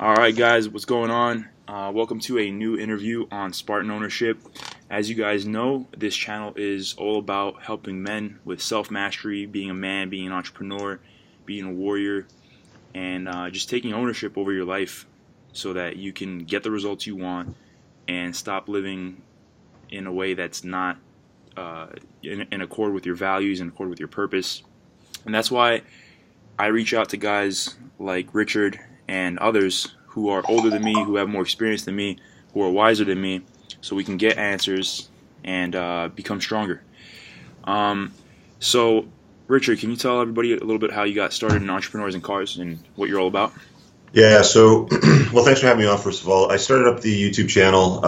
All right, guys, what's going on? Welcome to a new interview on Spartan Ownership. As you guys know, this channel is all about helping men with self-mastery, being a man, being an entrepreneur, being a warrior, and just taking ownership over your life so that you can get the results you want and stop living in a way that's not in accord with your values, in accord with your purpose. And that's why I reach out to guys like Richard and others who are older than me, who have more experience than me, who are wiser than me, so we can get answers and become stronger. So, Richard, can you tell everybody a little bit how you got started in Entrepreneurs and Cars and what you're all about? Yeah, so, well, thanks for having me on, first of all. I started up the YouTube channel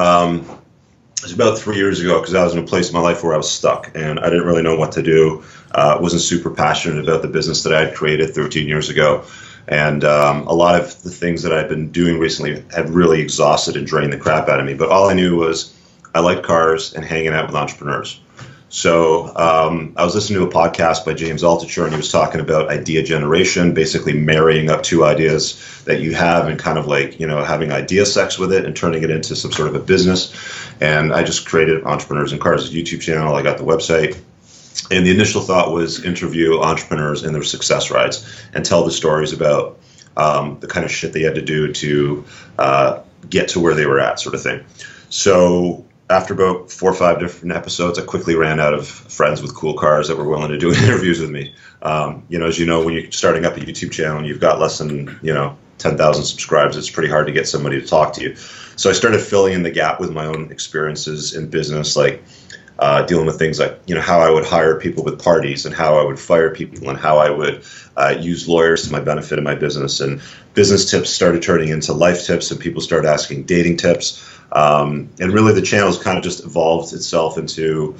it was about 3 years ago because I was in a place in my life where I was stuck and I didn't really know what to do. Wasn't super passionate about the business that I had created 13 years ago. And a lot of the things that I've been doing recently have really exhausted and drained the crap out of me. But all I knew was I liked cars and hanging out with entrepreneurs. So I was listening to a podcast by James Altucher, and he was talking about idea generation, basically marrying up two ideas that you have and kind of like, you know, having idea sex with it and turning it into some sort of a business. And I just created Entrepreneurs and Cars, a YouTube channel. I got the website. And the initial thought was interview entrepreneurs in their success rides and tell the stories about the kind of shit they had to do to get to where they were at, sort of thing. So after about 4 or 5 different episodes, I quickly ran out of friends with cool cars that were willing to do interviews with me. You know, as you know, when you're starting up a YouTube channel and you've got less than, 10,000 subscribers, it's pretty hard to get somebody to talk to you. So I started filling in the gap with my own experiences in business, like dealing with things like, how I would hire people with parties and how I would fire people and how I would use lawyers to my benefit in my business. And business tips started turning into life tips, and people started asking dating tips. And really the channel's kind of just evolved itself into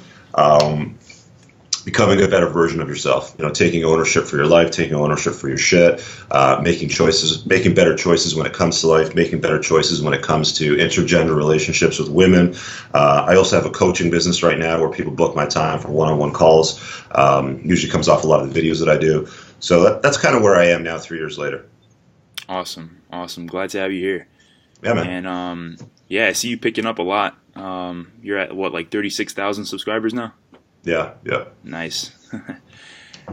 becoming a better version of yourself, taking ownership for your life, taking ownership for your shit, making better choices when it comes to life, making better choices when it comes to intergender relationships with women. I also have a coaching business right now where people book my time for one-on-one calls. Usually comes off a lot of the videos that I do. So that's kind of where I am now 3 years later. Awesome. Glad to have you here. Yeah, man. And I see you picking up a lot. You're at what, like 36,000 subscribers now? Yeah. Nice.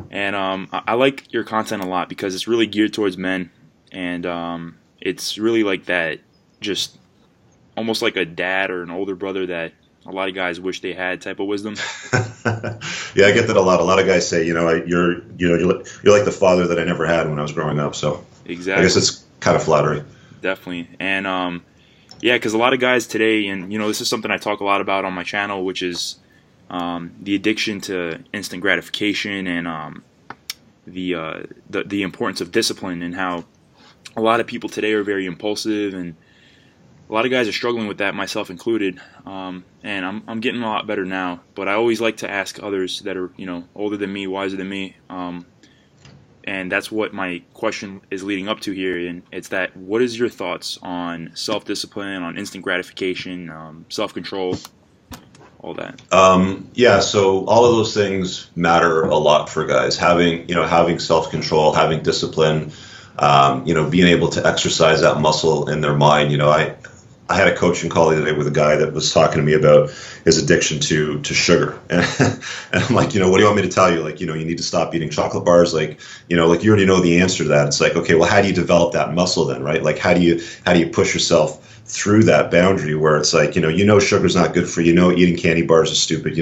And I like your content a lot because it's really geared towards men, and it's really like that, just almost like a dad or an older brother that a lot of guys wish they had type of wisdom. Yeah, I get that a lot. A lot of guys say, you're like the father that I never had when I was growing up. So exactly. I guess it's kind of flattering. Definitely. And because a lot of guys today, and this is something I talk a lot about on my channel, which is the addiction to instant gratification and the importance of discipline, and how a lot of people today are very impulsive, and a lot of guys are struggling with that, myself included. And I'm getting a lot better now, but I always like to ask others that are older than me, wiser than me, and that's what my question is leading up to here. And it's that, what is your thoughts on self-discipline, on instant gratification, self-control, all that? So all of those things matter a lot for guys. Having self-control, having discipline, being able to exercise that muscle in their mind. I had a coaching call the other day with a guy that was talking to me about his addiction to sugar. And I'm like, what do you want me to tell you? Like, you need to stop eating chocolate bars. Like, you already know the answer to that. It's like, okay, well, how do you develop that muscle then, right? Like, how do you push yourself through that boundary where it's like, sugar's not good for you, eating candy bars is stupid,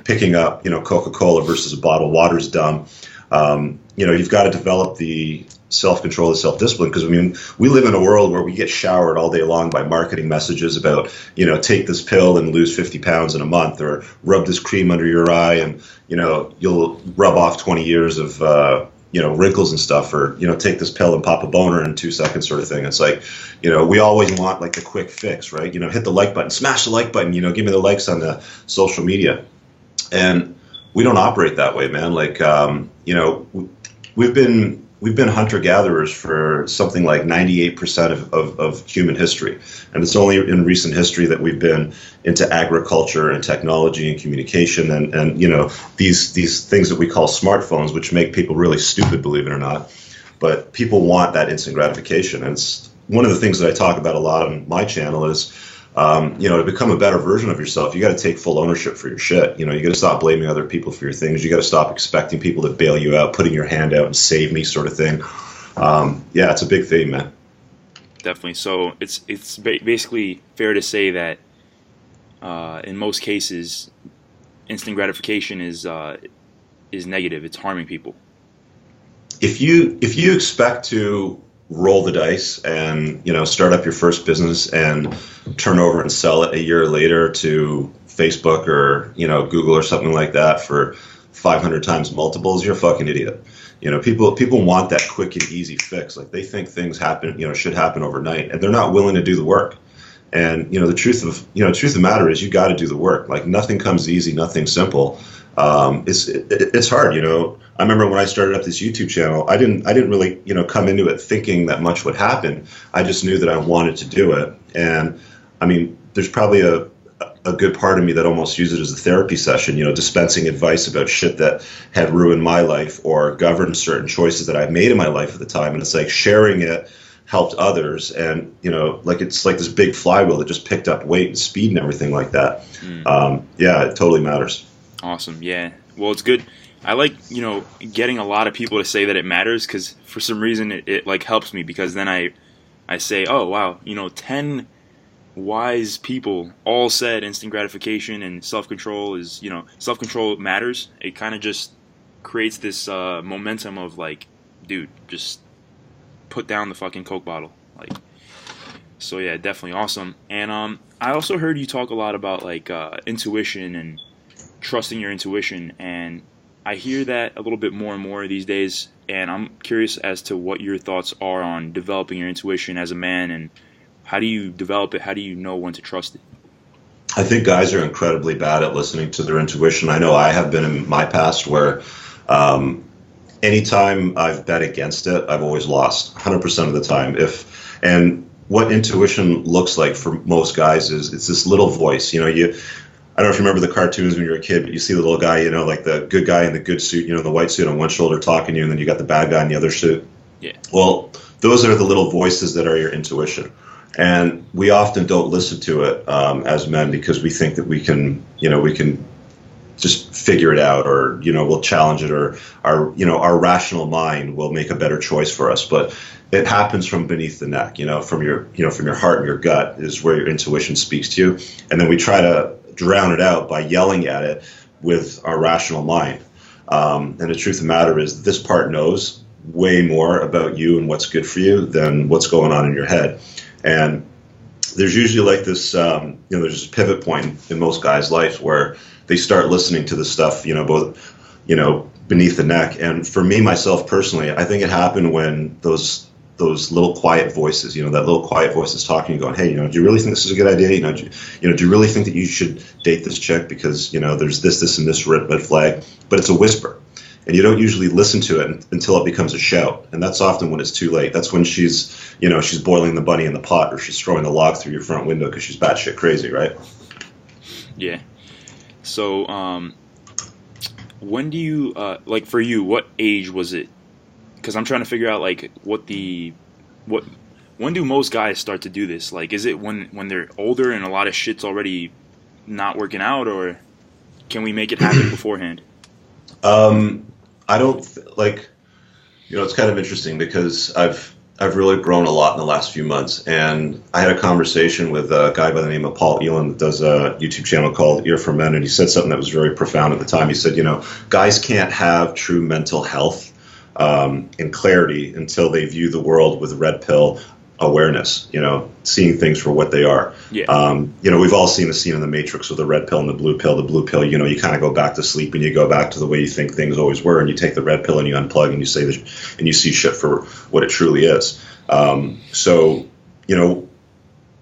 picking up, Coca-Cola versus a bottle of water is dumb. You've got to develop the self-control, the self-discipline, because we live in a world where we get showered all day long by marketing messages about, take this pill and lose 50 pounds in a month, or rub this cream under your eye and, you'll rub off 20 years of, wrinkles and stuff, or, take this pill and pop a boner in 2 seconds, sort of thing. It's like, we always want like the quick fix, right? Hit the like button, smash the like button, give me the likes on the social media. And we don't operate that way, man. Like, we've been hunter-gatherers for something like 98% of human history. And it's only in recent history that we've been into agriculture and technology and communication and these things that we call smartphones, which make people really stupid, believe it or not. But people want that instant gratification. And one of the things that I talk about a lot on my channel is, to become a better version of yourself, you got to take full ownership for your shit. You got to stop blaming other people for your things. You got to stop expecting people to bail you out, putting your hand out and save me sort of thing. Yeah, it's a big theme, man. Definitely. So it's basically fair to say that in most cases, instant gratification is negative. It's harming people. If you expect to roll the dice and start up your first business and turn over and sell it a year later to Facebook or Google or something like that for 500 times multiples, you're a fucking idiot. People want that quick and easy fix. Like they think things happen, should happen overnight, and they're not willing to do the work. And the truth of the matter is, you got to do the work. Like nothing comes easy, nothing simple. It's hard. I remember when I started up this YouTube channel, I didn't really come into it thinking that much would happen. I just knew that I wanted to do it. And I mean, there's probably a good part of me that almost uses it as a therapy session, dispensing advice about shit that had ruined my life or governed certain choices that I've made in my life at the time. And it's like sharing it helped others, and it's like this big flywheel that just picked up weight and speed and everything like that. Yeah, it totally matters. Awesome. Yeah. Well, it's good. I like, getting a lot of people to say that it matters, because for some reason it like helps me, because then I say, oh, wow, 10 wise people all said instant gratification and self-control is, self-control matters. It kind of just creates this momentum of like, dude, just put down the fucking Coke bottle. Like, so yeah, definitely awesome. And I also heard you talk a lot about like intuition and trusting your intuition, and I hear that a little bit more and more these days, and I'm curious as to what your thoughts are on developing your intuition as a man, and how do you develop it? How do you know when to trust it? I think guys are incredibly bad at listening to their intuition. I know I have been in my past where anytime I've bet against it, I've always lost 100% of the time. And what intuition looks like for most guys is it's this little voice. I don't know if you remember the cartoons when you were a kid, but you see the little guy, like the good guy in the good suit, the white suit on one shoulder talking to you, and then you got the bad guy in the other suit. Yeah. Well, those are the little voices that are your intuition. And we often don't listen to it as men, because we think that we can just figure it out, or we'll challenge it, or our rational mind will make a better choice for us. But it happens from beneath the neck, from your heart and your gut is where your intuition speaks to you, and then we try to drown it out by yelling at it with our rational mind. And the truth of the matter is, this part knows way more about you and what's good for you than what's going on in your head. And there's usually like this, there's this pivot point in most guys' lives where they start listening to the stuff, both, beneath the neck. And for me, myself personally, I think it happened when those little quiet voices, that little quiet voice is talking and going, hey, do you really think this is a good idea? Do you really think that you should date this chick because, there's this, and this red flag? But it's a whisper. And you don't usually listen to it until it becomes a shout. And that's often when it's too late. That's when she's boiling the bunny in the pot, or she's throwing the log through your front window because she's batshit crazy, right? Yeah. So, when do you, like for you, what age was it? Because I'm trying to figure out like when do most guys start to do this? Like, is it when they're older and a lot of shit's already not working out, or can we make it happen beforehand? I don't it's kind of interesting, because I've really grown a lot in the last few months, and I had a conversation with a guy by the name of Paul Elan that does a YouTube channel called Ear for Men, and he said something that was very profound at the time. He said, guys can't have true mental health and clarity until they view the world with red pill awareness, seeing things for what they are. Yeah. We've all seen the scene in The Matrix with the red pill and the blue pill. The blue pill, you kind of go back to sleep and you go back to the way you think things always were, and you take the red pill and you unplug and you say this, and you see shit for what it truly is. So,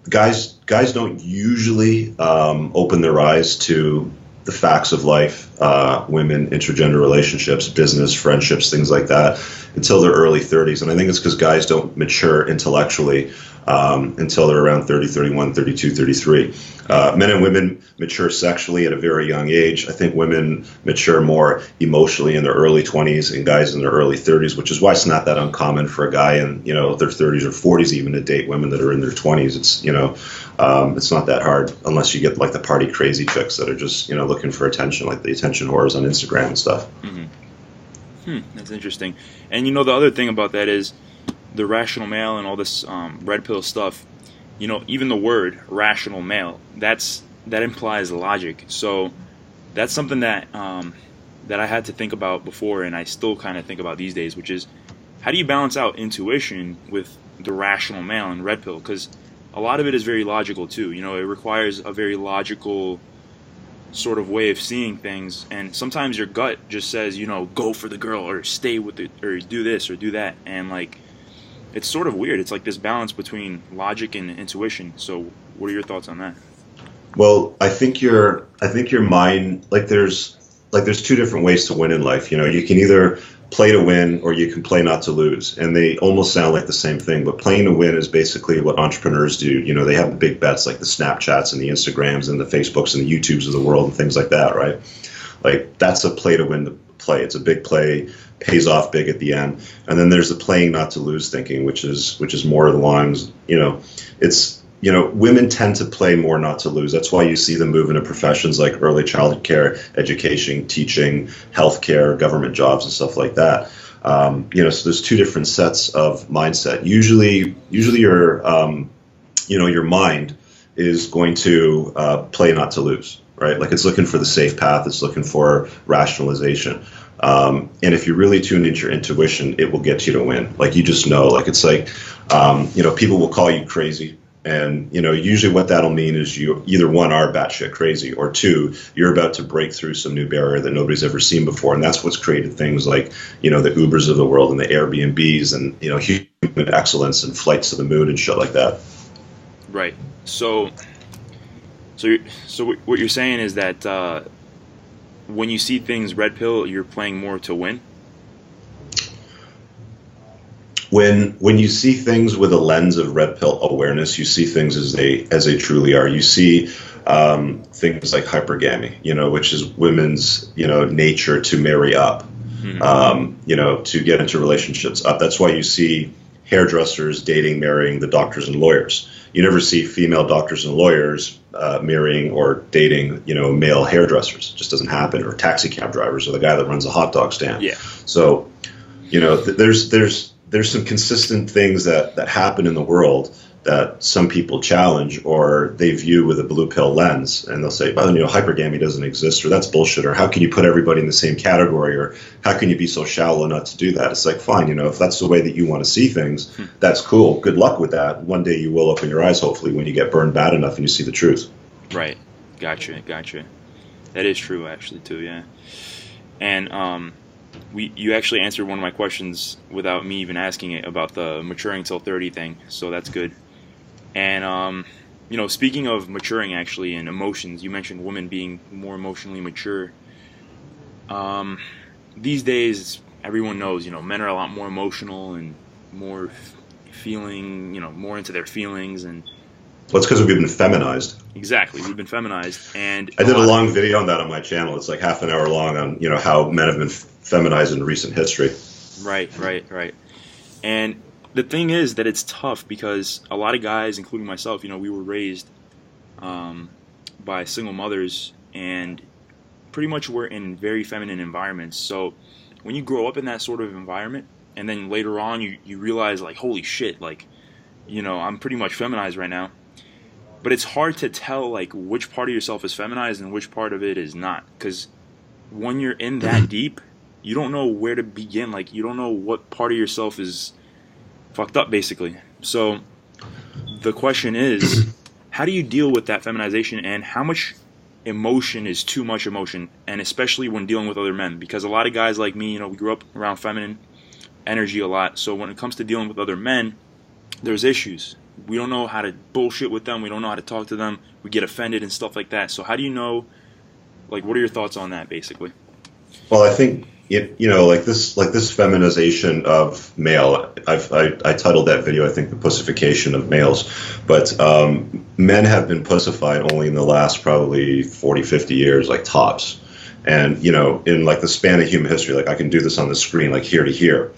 guys don't usually open their eyes to the facts of life, women, intergender relationships, business, friendships, things like that, until their early 30s. And I think it's because guys don't mature intellectually until they're around 30, 31, 32, 33. Men and women mature sexually at a very young age. I think women mature more emotionally in their early 20s and guys in their early 30s, which is why it's not that uncommon for a guy in, you know, their 30s or 40s even to date women that are in their 20s. It's, you know, it's not that hard unless you get like the party crazy chicks that are just, you know, looking for attention, like the attention whores on Instagram and stuff. That's interesting. And you know, the other thing about that is the rational male and all this red pill stuff. You know, even the word rational male, that implies logic. So that's something that that I had to think about before, and I still kind of think about these days, which is how do you balance out intuition with the rational male and red pill? Because a lot of it is very logical too. You know, it requires a very logical sort of way of seeing things, and sometimes your gut just says, you know, go for the girl or stay with it or do this or do that, and like it's sort of weird. It's like this balance between logic and intuition. So what are your thoughts on that? Well, I think your mind, like there's two different ways to win in life. You know, you can either play to win or you can play not to lose, and they almost sound like the same thing. But playing to win is basically what entrepreneurs do. You know, they have the big bets like the Snapchats and the Instagrams and the Facebooks and the YouTubes of the world and things like that, right? Like that's a play to win play. It's a big play, pays off big at the end. And then there's the playing not to lose thinking, which is more along, you know, it's, you know, women tend to play more not to lose. That's why you see them move into professions like early childhood care, education, teaching, healthcare, government jobs, and stuff like that. You know, so there's two different sets of mindset. Usually your, you know, your mind is going to play not to lose, right? Like it's looking for the safe path. It's looking for rationalization. And if you really tune into your intuition, it will get you to win. Like you just know, like it's like, you know, people will call you crazy. And, you know, usually what that'll mean is you either one are batshit crazy, or two, you're about to break through some new barrier that nobody's ever seen before. And that's what's created things like, you know, the Ubers of the world and the Airbnbs and, you know, human excellence and flights to the moon and shit like that. Right. So what you're saying is that when you see things red pill, you're playing more to win? When you see things with a lens of red pill awareness, you see things as they truly are. You see things like hypergamy, you know, which is women's, you know, nature to marry up, you know, to get into relationships up. That's why you see hairdressers dating, marrying the doctors and lawyers. You never see female doctors and lawyers marrying or dating, you know, male hairdressers. It just doesn't happen. Or taxi cab drivers, or the guy that runs a hot dog stand. Yeah. So, you know, there's some consistent things that happen in the world that some people challenge or they view with a blue pill lens, and they'll say, well, you know, hypergamy doesn't exist, or that's bullshit, or how can you put everybody in the same category, or how can you be so shallow not to do that? It's like, fine, you know, if that's the way that you want to see things, that's cool. Good luck with that. One day you will open your eyes, hopefully, when you get burned bad enough and you see the truth. Right. Gotcha. That is true, actually, too, yeah. And you actually answered one of my questions without me even asking it about the maturing till 30 thing, so that's good. And, you know, speaking of maturing, actually, and emotions, you mentioned women being more emotionally mature. These days, everyone knows, you know, men are a lot more emotional and more feeling, you know, more into their feelings. And well, it's because we've been feminized. Exactly. We've been feminized. And I did a long video on that on my channel. It's like half an hour long on, you know, how men have been feminized in recent history. Right. And the thing is that it's tough because a lot of guys, including myself, you know, we were raised by single mothers and pretty much we're in very feminine environments. So when you grow up in that sort of environment and then later on you realize, like, holy shit, like, you know, I'm pretty much feminized right now. But it's hard to tell, like, which part of yourself is feminized and which part of it is not. Because when you're in that deep, you don't know where to begin. Like, you don't know what part of yourself is fucked up, basically. So the question is, how do you deal with that feminization, and how much emotion is too much emotion, and especially when dealing with other men? Because a lot of guys like me, you know, we grew up around feminine energy a lot. So when it comes to dealing with other men, there's issues. We don't know how to bullshit with them. We don't know how to talk to them. We get offended and stuff like that. So how do you know, like, what are your thoughts on that, basically? Well, I think like this feminization of male. I titled that video, I think, the pussification of males. But men have been pussified only in the last probably 40, 50 years, like tops. And in like the span of human history, like I can do this on the screen, like here to here.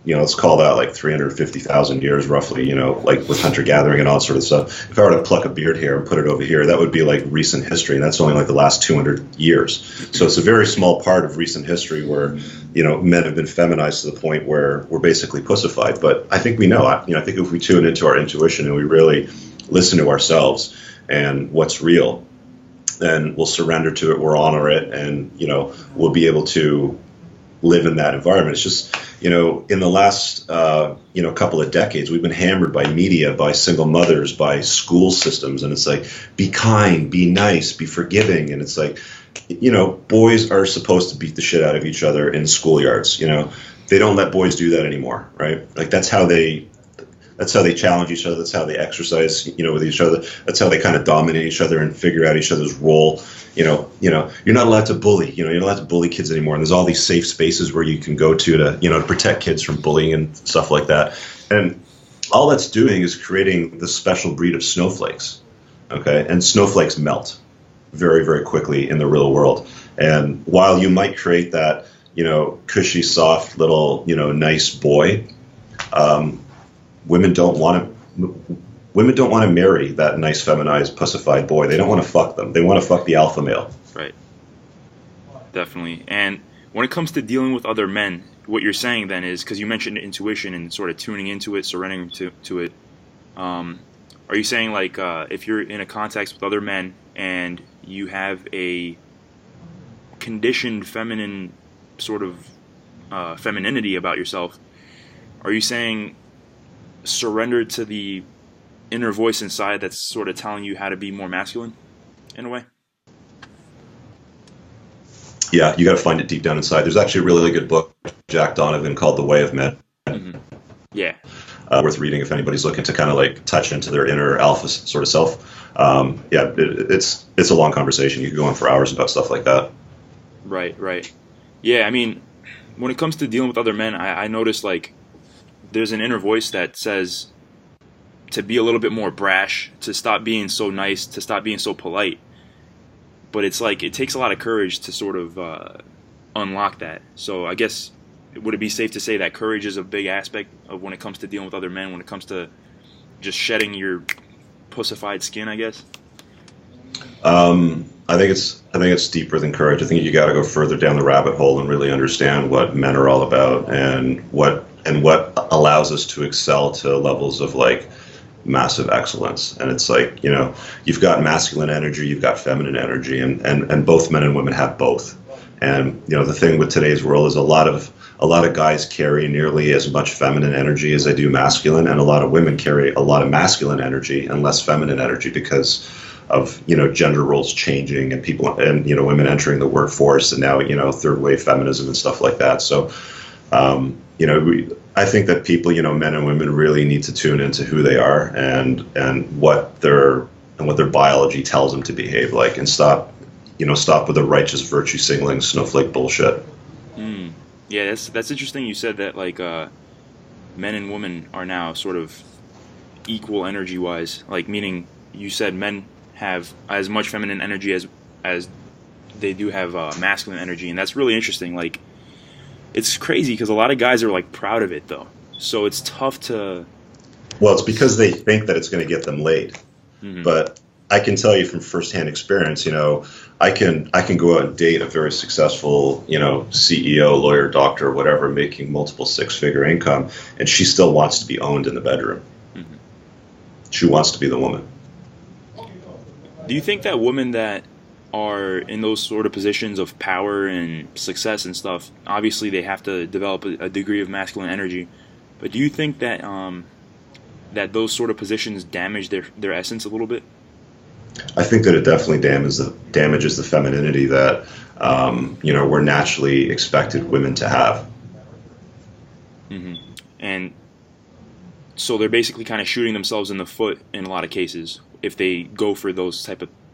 Let's call that like 350,000 years roughly, like with hunter-gathering and all that sort of stuff. If I were to pluck a beard hair and put it over here, that would be like recent history, and that's only like the last 200 years. So it's a very small part of recent history where, men have been feminized to the point where we're basically pussified. But I think we know, I think if we tune into our intuition and we really listen to ourselves and what's real, then we'll surrender to it, we'll honor it, and, we'll be able to live in that environment. It's just, in the last, couple of decades, we've been hammered by media, by single mothers, by school systems. And it's like, be kind, be nice, be forgiving. And it's like, boys are supposed to beat the shit out of each other in schoolyards. They don't let boys do that anymore, right? Like that's how they challenge each other. That's how they exercise, with each other. That's how they kind of dominate each other and figure out each other's role. You're not allowed to bully. You're not allowed to bully kids anymore. And there's all these safe spaces where you can go to protect kids from bullying and stuff like that. And all that's doing is creating this special breed of snowflakes. Okay, and snowflakes melt very, very quickly in the real world. And while you might create that, cushy, soft little, nice boy, women don't want to marry that nice, feminized, pussified boy. They don't want to fuck them. They want to fuck the alpha male. Right. Definitely. And when it comes to dealing with other men, what you're saying then is, because you mentioned intuition and sort of tuning into it, surrendering to it. Are you saying like if you're in a context with other men and you have a conditioned feminine sort of femininity about yourself, are you saying surrender to the inner voice inside that's sort of telling you how to be more masculine in a way? Yeah, you got to find it deep down inside. There's actually a really good book, Jack Donovan, called The Way of Men. Mm-hmm. Yeah. Worth reading if anybody's looking to kind of like touch into their inner alpha sort of self. It's a long conversation. You could go on for hours about stuff like that. Right. Yeah, I mean, when it comes to dealing with other men, I notice like there's an inner voice that says to be a little bit more brash, to stop being so nice, to stop being so polite. But it's like it takes a lot of courage to sort of unlock that. So I guess, would it be safe to say that courage is a big aspect of when it comes to dealing with other men, when it comes to just shedding your pussified skin, I guess? I think it's deeper than courage. I think you got to go further down the rabbit hole and really understand what men are all about and what allows us to excel to levels of like massive excellence. And it's like, you've got masculine energy, you've got feminine energy, and both men and women have both. And the thing with today's world is a lot of guys carry nearly as much feminine energy as they do masculine, and a lot of women carry a lot of masculine energy and less feminine energy because of gender roles changing and people and women entering the workforce, and now third wave feminism and stuff like that. So I think that people, men and women, really need to tune into who they are and what their biology tells them to behave like, and stop with the righteous virtue signaling snowflake bullshit. Yeah, that's interesting. You said that like men and women are now sort of equal energy wise, like meaning you said men have as much feminine energy as they do have masculine energy, and that's really interesting. Like, it's crazy because a lot of guys are like proud of it though, so it's tough to. Well, it's because they think that it's going to get them laid, Mm-hmm. but I can tell you from firsthand experience, I can go out and date a very successful, CEO, lawyer, doctor, whatever, making multiple six-figure income, and she still wants to be owned in the bedroom. Mm-hmm. She wants to be the woman. Do you think that women that are in those sort of positions of power and success and stuff, obviously they have to develop a degree of masculine energy, but do you think that that those sort of positions damage their essence a little bit? I think that it definitely damages the femininity that we're naturally expected women to have. Mm-hmm. And so they're basically kind of shooting themselves in the foot in a lot of cases if they go for those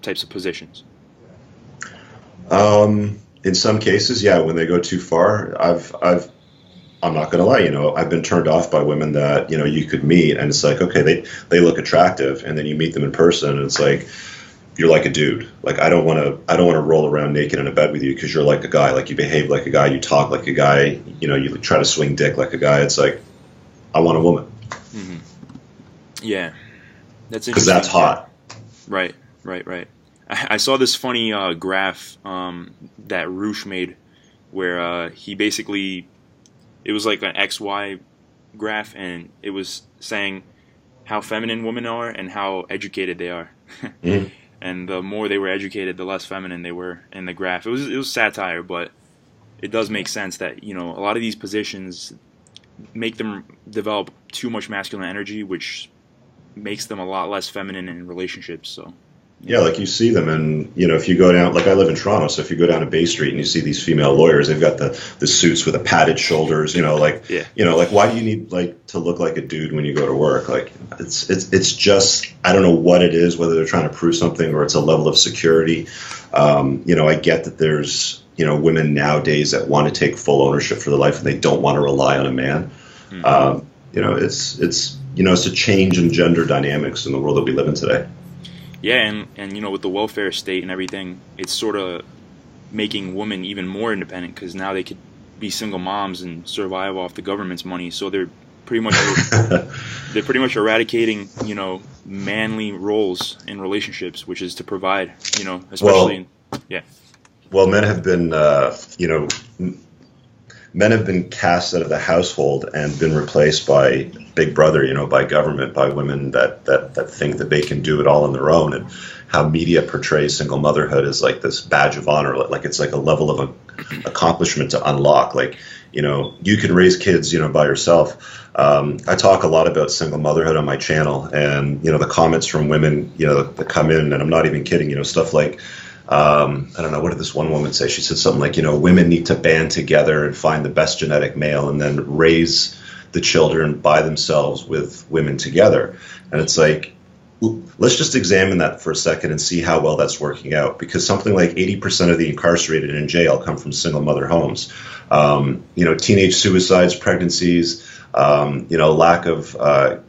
types of positions. in some cases, yeah, when they go too far, I'm not gonna lie, I've been turned off by women that, you could meet and it's like, okay, they look attractive, and then you meet them in person and it's like, you're like a dude. Like, I don't want to roll around naked in a bed with you because you're like a guy. Like, you behave like a guy, you talk like a guy, you try to swing dick like a guy. It's like, I want a woman. Mm-hmm. Yeah, that's interesting. Because that's hot. Right. I saw this funny graph that Roosh made where he basically, it was like an XY graph, and it was saying how feminine women are and how educated they are. Mm-hmm. And the more they were educated, the less feminine they were in the graph. It was satire, but it does make sense that, a lot of these positions make them develop too much masculine energy, which makes them a lot less feminine in relationships. So yeah, like you see them, and if you go down, like I live in Toronto, so if you go down to Bay Street and you see these female lawyers, they've got the suits with the padded shoulders, like why do you need to look like a dude when you go to work? Like it's just, I don't know what it is, whether they're trying to prove something or it's a level of security. I get that there's women nowadays that want to take full ownership for their life and they don't want to rely on a man. Mm-hmm. It's a change in gender dynamics in the world that we live in today. Yeah, and with the welfare state and everything, it's sort of making women even more independent because now they could be single moms and survive off the government's money. So they're pretty much eradicating manly roles in relationships, which is to provide, especially Well, men have been men have been cast out of the household and been replaced by Big Brother, by government, by women that think that they can do it all on their own, and how media portrays single motherhood as like this badge of honor, like it's like a level of accomplishment to unlock. Like, you can raise kids, by yourself. I talk a lot about single motherhood on my channel, and, the comments from women, that come in, and I'm not even kidding, stuff like, I don't know, what did this one woman say? She said something like, women need to band together and find the best genetic male and then raise the children by themselves with women together. And it's like, let's just examine that for a second and see how well that's working out, because something like 80% of the incarcerated in jail come from single mother homes. Teenage suicides, pregnancies, lack of,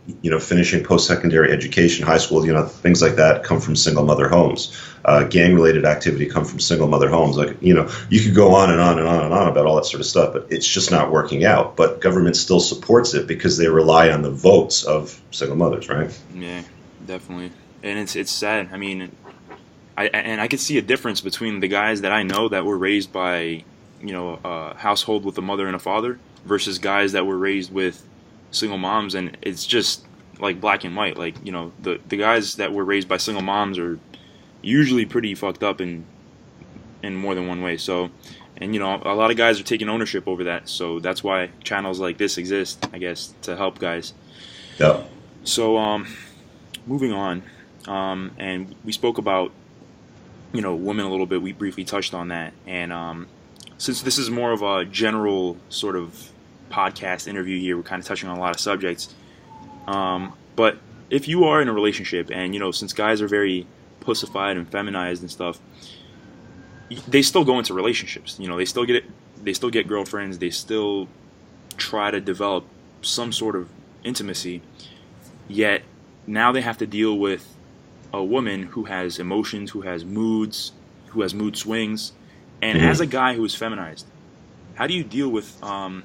finishing post-secondary education, high school, things like that come from single mother homes. Gang-related activity come from single mother homes. Like, you could go on and on and on and on about all that sort of stuff, but it's just not working out. But government still supports it because they rely on the votes of single mothers, right? Yeah, definitely. And it's sad. I mean, I could see a difference between the guys that I know that were raised by, a household with a mother and a father versus guys that were raised with single moms, and it's just like black and white. Like, the guys that were raised by single moms are usually pretty fucked up in more than one way. So, and a lot of guys are taking ownership over that. So that's why channels like this exist, I guess, to help guys. Yeah. So, moving on, and we spoke about women a little bit. We briefly touched on that, and since this is more of a general sort of podcast interview here, we're kind of touching on a lot of subjects. But if you are in a relationship, and since guys are very pussified and feminized and stuff, they still go into relationships. They still get girlfriends. They still try to develop some sort of intimacy. Yet now they have to deal with a woman who has emotions, who has moods, who has mood swings. And as a guy who is feminized, how do you deal with a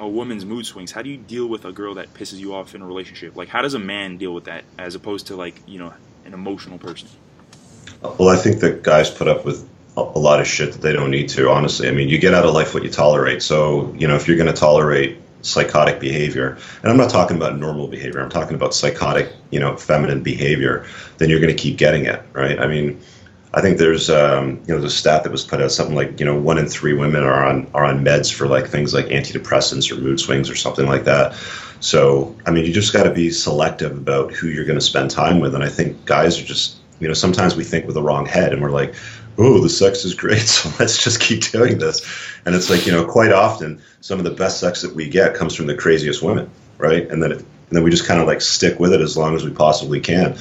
woman's mood swings? How do you deal with a girl that pisses you off in a relationship? Like, how does a man deal with that as opposed to, like, an emotional person? Well, I think that guys put up with a lot of shit that they don't need to, honestly. I mean, you get out of life what you tolerate. So, if you're going to tolerate psychotic behavior, and I'm not talking about normal behavior, I'm talking about psychotic, feminine behavior, then you're going to keep getting it, right? I mean, I think there's there's a stat that was put out, something like 1 in 3 women are on meds for like things like antidepressants or mood swings or something like that. So I mean, you just got to be selective about who you're going to spend time with. And I think guys are just, sometimes we think with the wrong head, and we're like, oh, the sex is great, so let's just keep doing this. And it's like, quite often some of the best sex that we get comes from the craziest women, right? And then we just kind of like stick with it as long as we possibly can.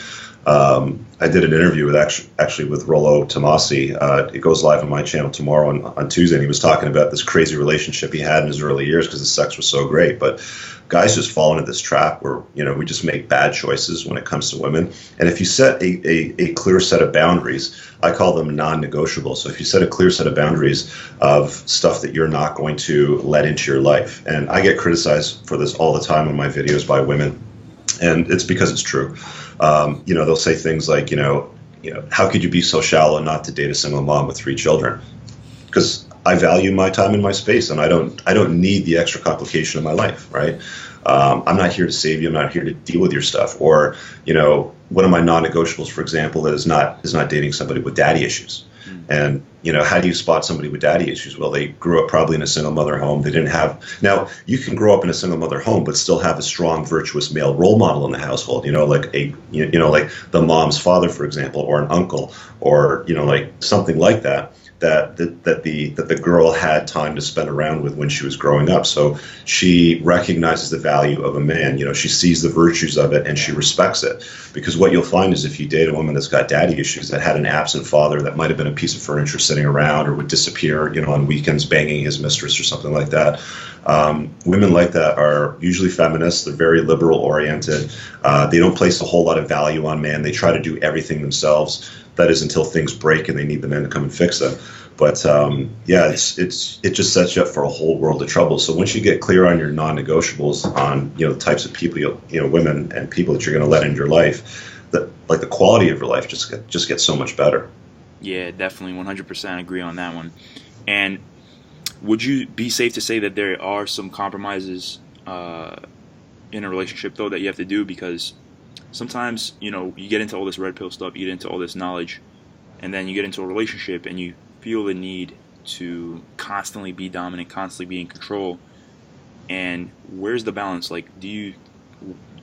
I did an interview with actually with Rollo Tomasi. It goes live on my channel tomorrow on Tuesday. And he was talking about this crazy relationship he had in his early years because the sex was so great. But guys just fall into this trap where, we just make bad choices when it comes to women. And if you set a clear set of boundaries, I call them non-negotiable. So if you set a clear set of boundaries of stuff that you're not going to let into your life, and I get criticized for this all the time in my videos by women, and it's because it's true. They'll say things like, how could you be so shallow not to date a single mom with 3 children? Because I value my time and my space, and I don't need the extra complication of my life, right? I'm not here to save you. I'm not here to deal with your stuff. Or, one of my non-negotiables, for example, is not dating somebody with daddy issues. And, how do you spot somebody with daddy issues? Well, they grew up probably in a single mother home. They didn't have. Now, you can grow up in a single mother home, but still have a strong, virtuous male role model in the household, like like the mom's father, for example, or an uncle, or, like something like that. That the girl had time to spend around with when she was growing up. So she recognizes the value of a man. She sees the virtues of it and she respects it. Because what you'll find is if you date a woman that's got daddy issues, that had an absent father, that might have been a piece of furniture sitting around or would disappear, on weekends banging his mistress or something like that. Women like that are usually feminists. They're very liberal oriented. They don't place a whole lot of value on man. They try to do everything themselves. That is until things break and they need the men to come and fix them. But it just sets you up for a whole world of trouble. So once you get clear on your non-negotiables on the types of people women and people that you're going to let into your life, the quality of your life just gets so much better. Yeah, definitely, 100% agree on that one. And would you be safe to say that there are some compromises in a relationship though that you have to do? Because sometimes, you get into all this red pill stuff, you get into all this knowledge, and then you get into a relationship and you feel the need to constantly be dominant, constantly be in control. And where's the balance? Like,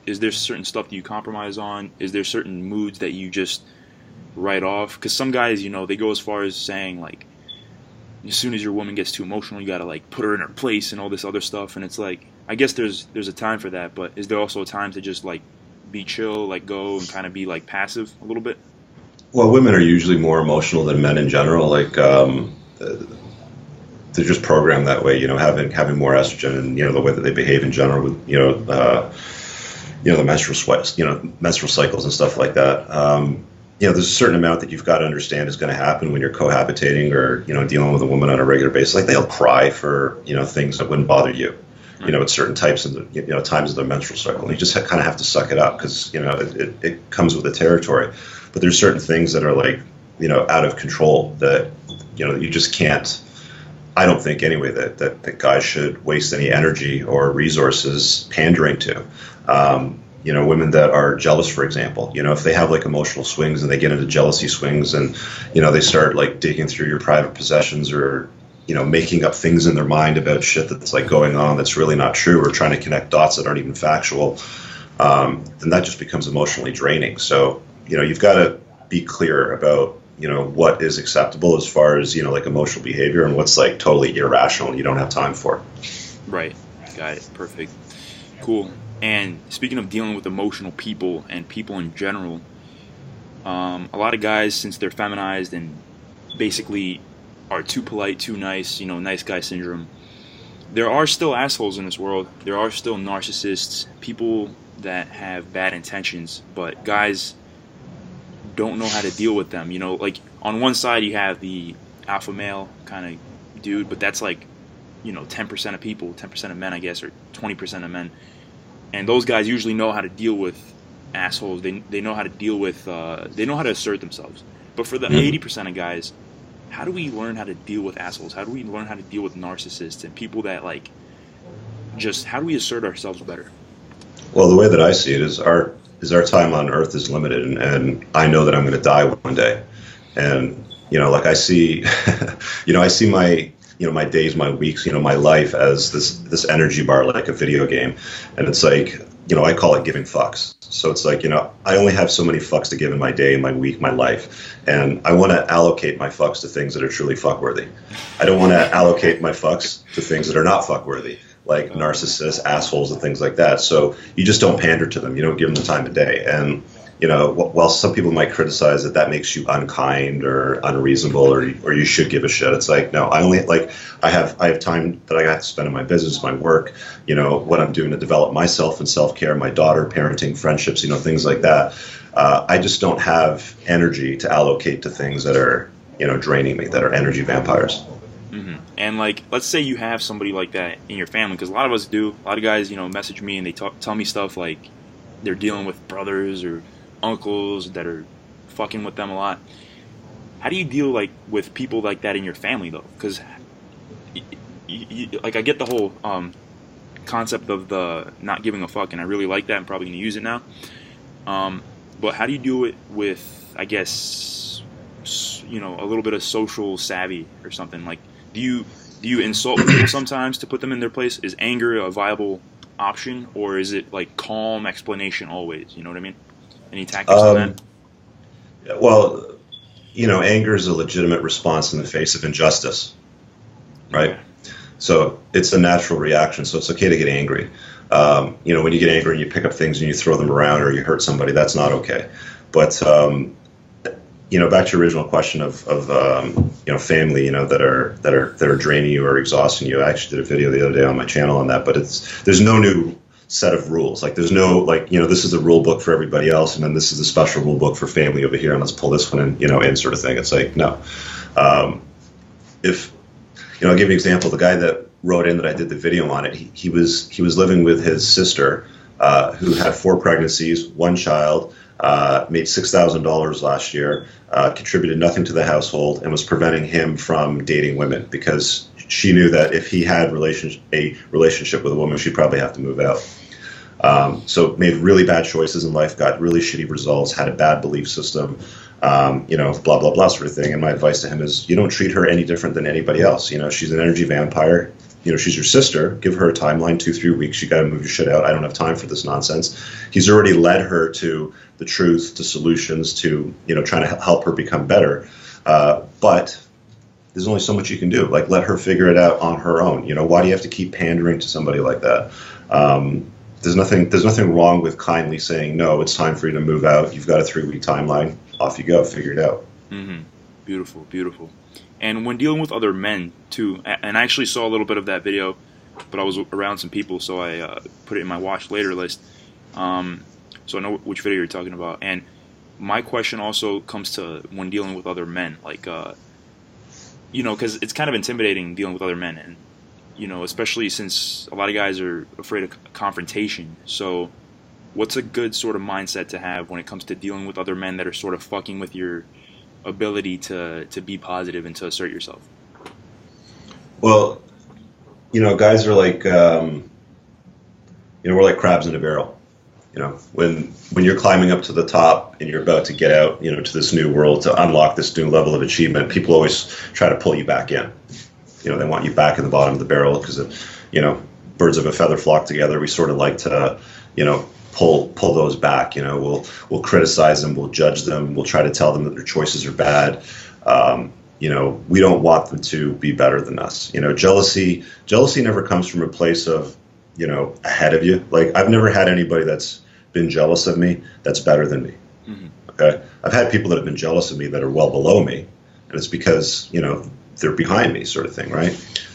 is there certain stuff that you compromise on? Is there certain moods that you just write off? Because some guys, they go as far as saying, like, as soon as your woman gets too emotional, you gotta, like, put her in her place and all this other stuff. And it's like, I guess there's a time for that, but is there also a time to just, like, be chill, like, go and kind of be, like, passive a little bit? Well, women are usually more emotional than men in general. Like, they're just programmed that way. Having more estrogen, and the way that they behave in general with the menstrual sweats, menstrual cycles and stuff like that. There's a certain amount that you've got to understand is going to happen when you're cohabitating or dealing with a woman on a regular basis. Like, they'll cry for things that wouldn't bother you. At certain types of times of their menstrual cycle, and you just kind of have to suck it up because it comes with the territory. But there's certain things that are like out of control that you just can't. I don't think anyway that guys should waste any energy or resources pandering to. Women that are jealous, for example, if they have like emotional swings and they get into jealousy swings and they start like digging through your private possessions or making up things in their mind about shit that's like going on that's really not true, or trying to connect dots that aren't even factual, then that just becomes emotionally draining. So, you've got to be clear about, what is acceptable as far as, like emotional behavior and what's like totally irrational and you don't have time for. Right. Got it. Perfect. Cool. And speaking of dealing with emotional people and people in general, a lot of guys, since they're feminized and basically are too polite, too nice, nice guy syndrome, there are still assholes in this world. There are still narcissists, people that have bad intentions, but guys don't know how to deal with them. Like, on one side you have the alpha male kind of dude, but that's like, 10% of people, 10% of men, I guess, or 20% of men. And those guys usually know how to deal with assholes. They know how to deal with, they know how to assert themselves. But for the 80% of guys, how do we learn how to deal with assholes? How do we learn how to deal with narcissists and people that, like, just, how do we assert ourselves better? Well, the way that I see it is our time on Earth is limited, and I know that I'm going to die one day. And, like I see, I see my days, my weeks, my life as this energy bar, like a video game. And it's like, I call it giving fucks. So it's like, I only have so many fucks to give in my day, my week, my life. And I want to allocate my fucks to things that are truly fuckworthy. I don't want to allocate my fucks to things that are not fuckworthy, like narcissists, assholes, and things like that. So you just don't pander to them. You don't give them the time of day. And, while some people might criticize that makes you unkind or unreasonable or you should give a shit, it's like, no, I have time that I have to spend in my business, my work, what I'm doing to develop myself and self-care, my daughter, parenting, friendships, things like that. I just don't have energy to allocate to things that are, draining me, that are energy vampires. Mm-hmm. And let's say you have somebody like that in your family, because a lot of us do. A lot of guys, message me and they tell me stuff like they're dealing with brothers or uncles that are fucking with them a lot. How do you deal with people like that in your family though? Because I get the whole concept of the not giving a fuck, and I really like that. I'm probably gonna use it now. But how do you do it with, I guess, a little bit of social savvy or something? Like, do you insult people sometimes to put them in their place? Is anger a viable option, or is it calm explanation always? You know what I mean? Any tactics on that? Well, anger is a legitimate response in the face of injustice, right? Okay. So it's a natural reaction. So it's okay to get angry. When you get angry and you pick up things and you throw them around or you hurt somebody, that's not okay. But back to your original question of family, that are draining you or exhausting you. I actually did a video the other day on my channel on that. But there's no new set of rules. There's no this is the rule book for everybody else, and then this is the special rule book for family over here, and let's pull this one in sort of thing. It's no. If I'll give you an example. The guy that wrote in that I did the video on it, he was living with his sister, who had 4 pregnancies, 1 child, made $6,000 last year, contributed nothing to the household, and was preventing him from dating women because she knew that if he had a relationship with a woman, she'd probably have to move out. So made really bad choices in life, got really shitty results, had a bad belief system, blah, blah, blah sort of thing. And my advice to him is, you don't treat her any different than anybody else. She's an energy vampire. She's your sister. Give her a timeline, 2-3 weeks. You got to move your shit out. I don't have time for this nonsense. He's already led her to the truth, to solutions, to, trying to help her become better. But there's only so much you can do. Let her figure it out on her own. Why do you have to keep pandering to somebody like that? There's nothing wrong with kindly saying, no, it's time for you to move out. You've got a 3-week timeline. Off you go. Figure it out. Mm-hmm. Beautiful, beautiful. And when dealing with other men, too, and I actually saw a little bit of that video, but I was around some people, so I put it in my watch later list, so I know which video you're talking about. And my question also comes to when dealing with other men, because it's kind of intimidating dealing with other men, and, especially since a lot of guys are afraid of confrontation. So what's a good sort of mindset to have when it comes to dealing with other men that are sort of fucking with your ability to be positive and to assert yourself? Well, guys are we're like crabs in a barrel. When you're climbing up to the top and you're about to get out, to this new world, to unlock this new level of achievement, people always try to pull you back in. They want you back in the bottom of the barrel because, birds of a feather flock together. We sort of like to, pull those back. We'll criticize them, we'll judge them, we'll try to tell them that their choices are bad. We don't want them to be better than us. Jealousy never comes from a place of, ahead of you. I've never had anybody that's been jealous of me that's better than me. Mm-hmm. Okay. I've had people that have been jealous of me that are well below me, and it's because, they're behind me, sort of thing. Right.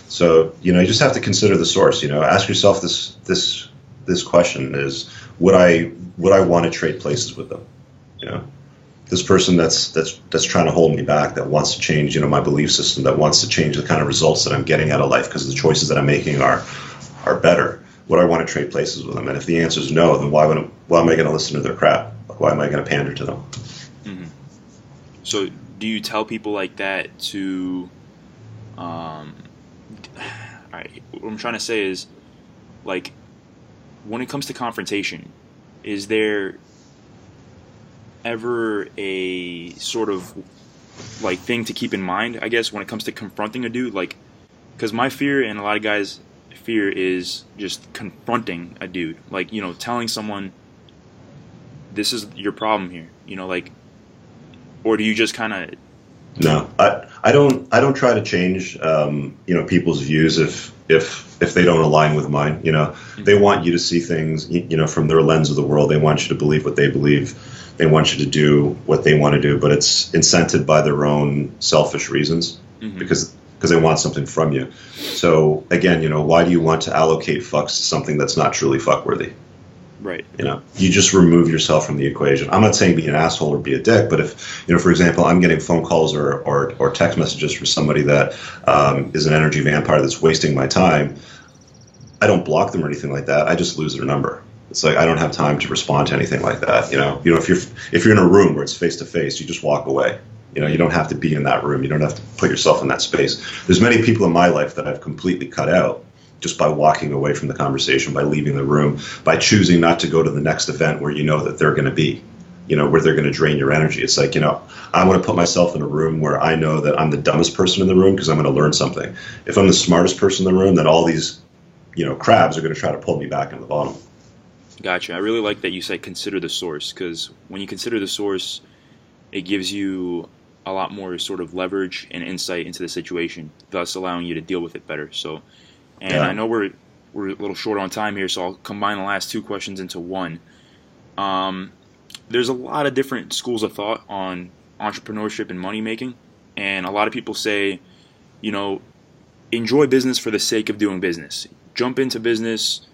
So, you just have to consider the source. Ask yourself this question is, would I want to trade places with them? This person that's trying to hold me back, that wants to change, my belief system, that wants to change the kind of results that I'm getting out of life because the choices that I'm making are better. Would I want to trade places with them? And if the answer is no, then why am I going to listen to their crap? Why am I going to pander to them? Mm-hmm. So do you tell people like that to, all right, what I'm trying to say is, when it comes to confrontation, is there ever a sort of thing to keep in mind, I guess, when it comes to confronting a dude? Because my fear, and a lot of guys' fear, is just confronting a dude, telling someone, this is your problem here, or do you just kind of... No, I don't try to change people's views if they don't align with mine. They want you to see things, from their lens of the world. They want you to believe what they believe. They want you to do what they want to do, but it's incented by their own selfish reasons because they want something from you. So again, why do you want to allocate fucks to something that's not truly fuckworthy? Right. You just remove yourself from the equation. I'm not saying be an asshole or be a dick, but if, for example, I'm getting phone calls or text messages from somebody that is an energy vampire that's wasting my time, I don't block them or anything like that. I just lose their number. It's like I don't have time to respond to anything like that. If you're in a room where it's face to face, you just walk away. You don't have to be in that room. You don't have to put yourself in that space. There's many people in my life that I've completely cut out just by walking away from the conversation, by leaving the room, by choosing not to go to the next event where that they're going to be, where they're going to drain your energy. It's like, I want to put myself in a room where I know that I'm the dumbest person in the room because I'm going to learn something. If I'm the smartest person in the room, then all these, crabs are going to try to pull me back into the bottom. Gotcha. I really like that you said consider the source, because when you consider the source, it gives you a lot more sort of leverage and insight into the situation, thus allowing you to deal with it better. So, I know we're a little short on time here, so I'll combine the last two questions into one. There's a lot of different schools of thought on entrepreneurship and money making, and a lot of people say, enjoy business for the sake of doing business. Jump into business.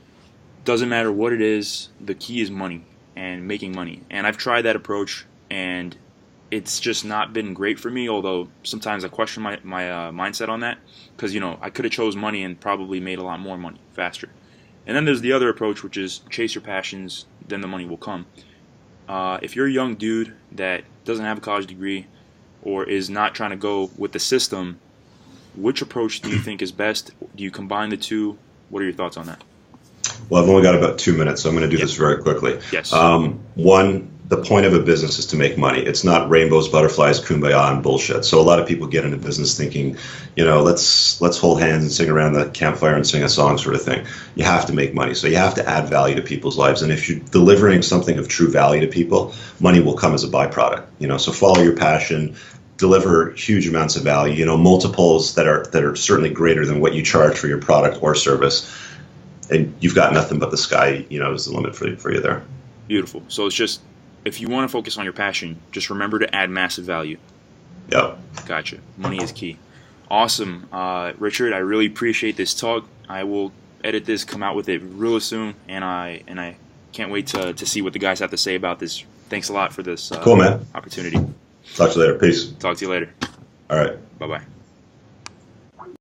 Doesn't matter what it is, the key is money and making money. And I've tried that approach, and it's just not been great for me, although sometimes I question my mindset on that because, I could have chose money and probably made a lot more money faster. And then there's the other approach, which is chase your passions, then the money will come. If you're a young dude that doesn't have a college degree or is not trying to go with the system, which approach do you think is best? Do you combine the two? What are your thoughts on that? Well, I've only got about 2 minutes, so I'm going to do this very quickly. Yes. One, the point of a business is to make money. It's not rainbows, butterflies, kumbaya, and bullshit. So a lot of people get into business thinking, let's hold hands and sing around the campfire and sing a song sort of thing. You have to make money. So you have to add value to people's lives. And if you're delivering something of true value to people, money will come as a byproduct. So follow your passion, deliver huge amounts of value, multiples that are certainly greater than what you charge for your product or service. And you've got nothing but the sky, is the limit for you there. Beautiful. So it's just, if you want to focus on your passion, just remember to add massive value. Yep. Gotcha. Money is key. Awesome. Richard, I really appreciate this talk. I will edit this, come out with it real soon, and I can't wait to see what the guys have to say about this. Thanks a lot for this cool, man. Opportunity. Talk to you later. Peace. Talk to you later. All right. Bye-bye.